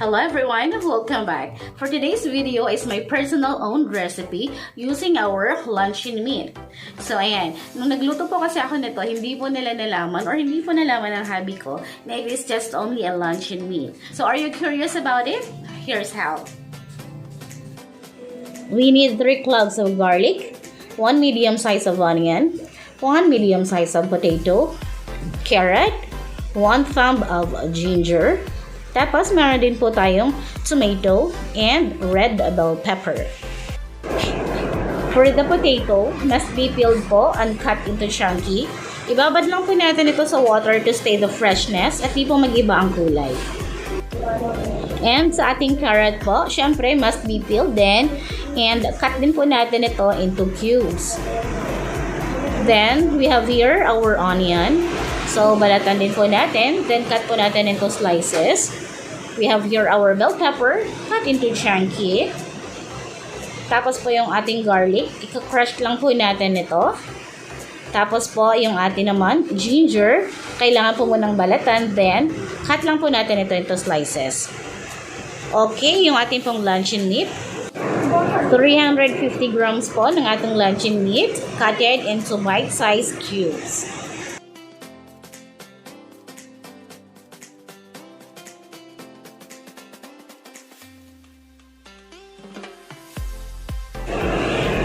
Hello everyone, welcome back. For today's video is my personal owned recipe using our luncheon meat. So ayan, nung nagluto po kasi ako nito, hindi po nila nalaman or hindi po nalaman ng hubby ko na it is just only a luncheon meat. So are you curious about it? Here's how. We need 3 cloves of garlic, 1 medium size of onion, 1 medium size of potato, carrot, 1 thumb of ginger. Tapos, meron din po tayong tomato and red bell pepper. For the potato, must be peeled po and cut into chunky. Ibabad lang po natin ito sa water to stay the freshness at di po mag-iba ang kulay. And sa ating carrot po, syempre must be peeled din and cut din po natin ito into cubes. Then, we have here our onion. So, balatan din po natin. Then, cut po natin into slices. We have here our bell pepper, cut into chunky. Tapos po yung ating garlic. Ika-crush lang po natin ito. Tapos po yung ating naman, ginger. Kailangan po munang balatan. Then, cut lang po natin ito into slices. Okay, yung ating pong luncheon meat. 350 grams po ng ating luncheon meat, cutted into bite-sized cubes.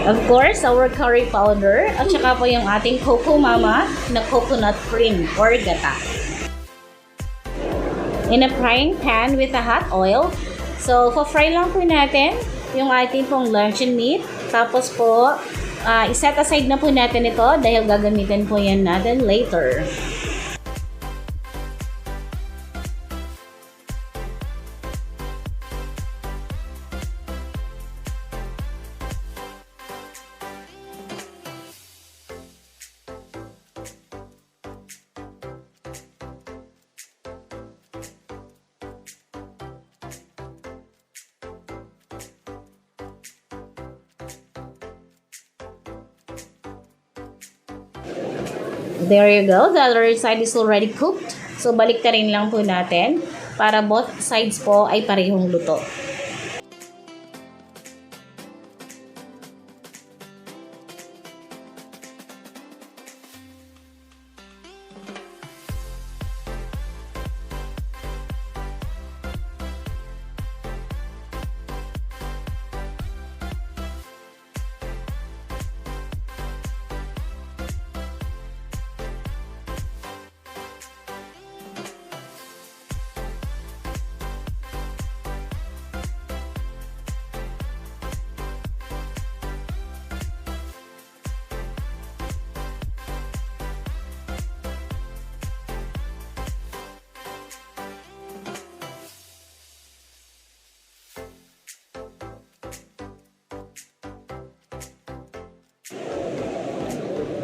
Of course, our curry powder at saka po yung ating Coco Mama na coconut cream or gata. In a frying pan with a hot oil. So, fry lang po natin yung ating pong luncheon meat. Tapos po, iset aside na po natin ito dahil gagamitin po yan natin later. There you go. The other side is already cooked. So, balik ta rin lang po natin para both sides po ay parehong luto.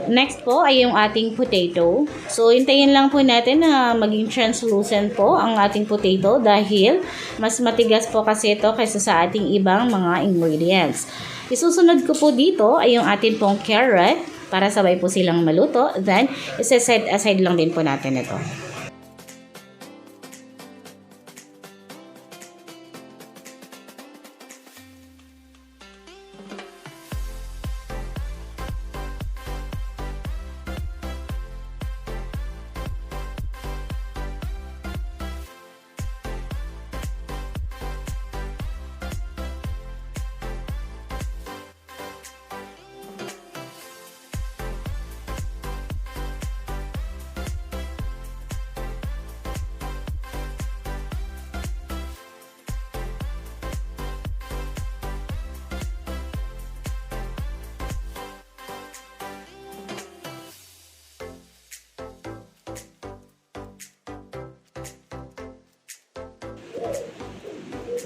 Next po ay yung ating potato. So, hintayin lang po natin na maging translucent po ang ating potato dahil mas matigas po kasi ito kaysa sa ating ibang mga ingredients. Isusunod ko po dito ay yung ating pong carrot para sabay po silang maluto. Then, isa-set aside lang din po natin ito.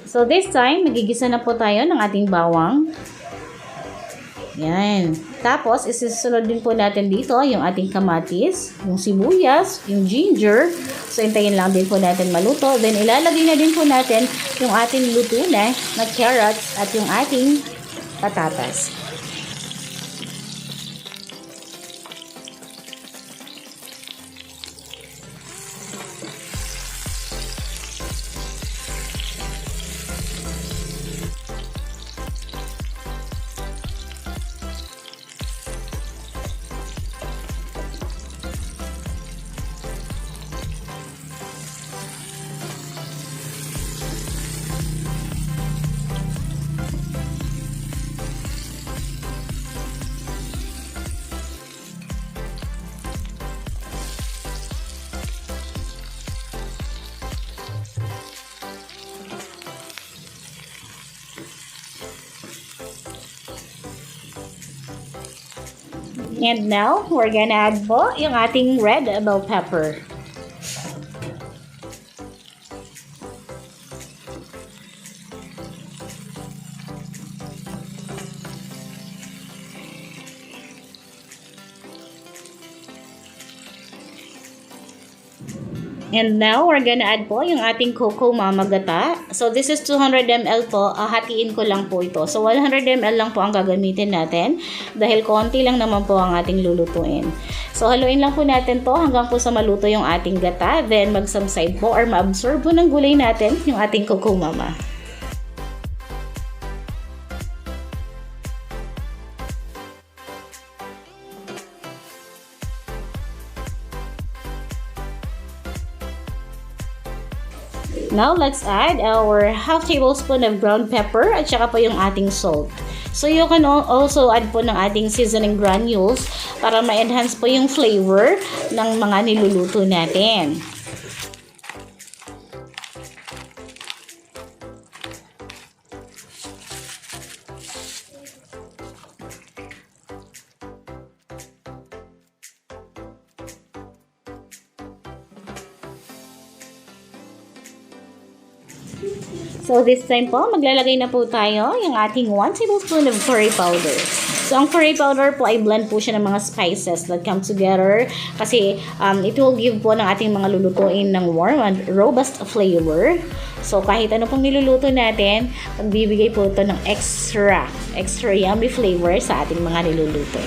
So, this time, magigisa na po tayo ng ating bawang. Yan. Tapos, isusunod din po natin dito yung ating kamatis, yung sibuyas, yung ginger. So, hintayin lang din po natin maluto. Then, ilalagay na din po natin yung ating luto na carrots at yung ating patatas. And now, we're gonna add po yung ating red bell pepper. And now, we're gonna add po yung ating cocoa mama gata. So, this is 200 ml po. Hatiin ko lang po ito. So, 100 ml lang po ang gagamitin natin dahil konti lang naman po ang ating lulutuin. So, haluin lang po natin to hanggang po sa maluto yung ating gata. Then, mag-subside po or ma-absorb po ng gulay natin yung ating cocoa mama. Now, let's add our half tablespoon of ground pepper at saka po yung ating salt. So, you can also add po ng ating seasoning granules para ma-enhance po yung flavor ng mga niluluto natin. So, this time po, maglalagay na po tayo yung ating 1 tablespoon of curry powder. So, ang curry powder po ay blend po siya ng mga spices that come together kasi it will give po ng ating mga lulutuin ng warm and robust flavor. So, kahit ano pong niluluto natin, magbibigay po ito ng extra yummy flavor sa ating mga niluluto.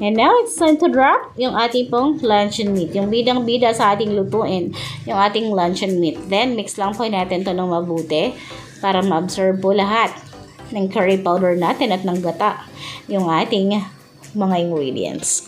And now, it's time to drop yung ating pong luncheon meat. Yung bidang-bida sa ating lutuin, yung ating luncheon meat. Then, mix lang po natin to ng mabuti para ma-absorb po lahat ng curry powder natin at ng gata yung ating mga ingredients.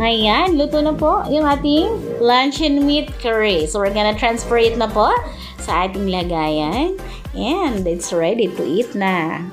Ayan, luto na po yung ating luncheon meat curry. So, we're gonna transfer it na po sa ating lagayan. And it's ready to eat na.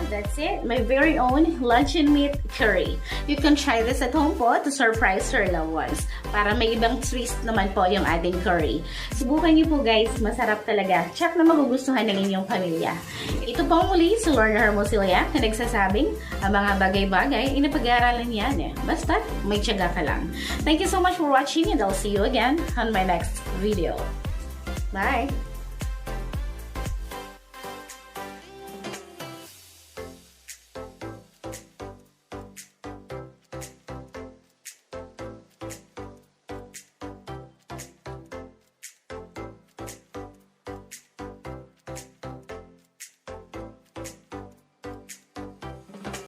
That's it, my very own luncheon meat curry. You can try this at home po to surprise your loved ones. Para may ibang twist naman po yung ating curry. Subukan niyo po guys, masarap talaga. Check na magugustuhan ng inyong pamilya. Ito po muli si Lorna Hermosilya na nagsasabing ang mga bagay-bagay ay napag-aaralan yan. Basta may tiyaga ka lang. Thank you so much for watching and I'll see you again on my next video. Bye!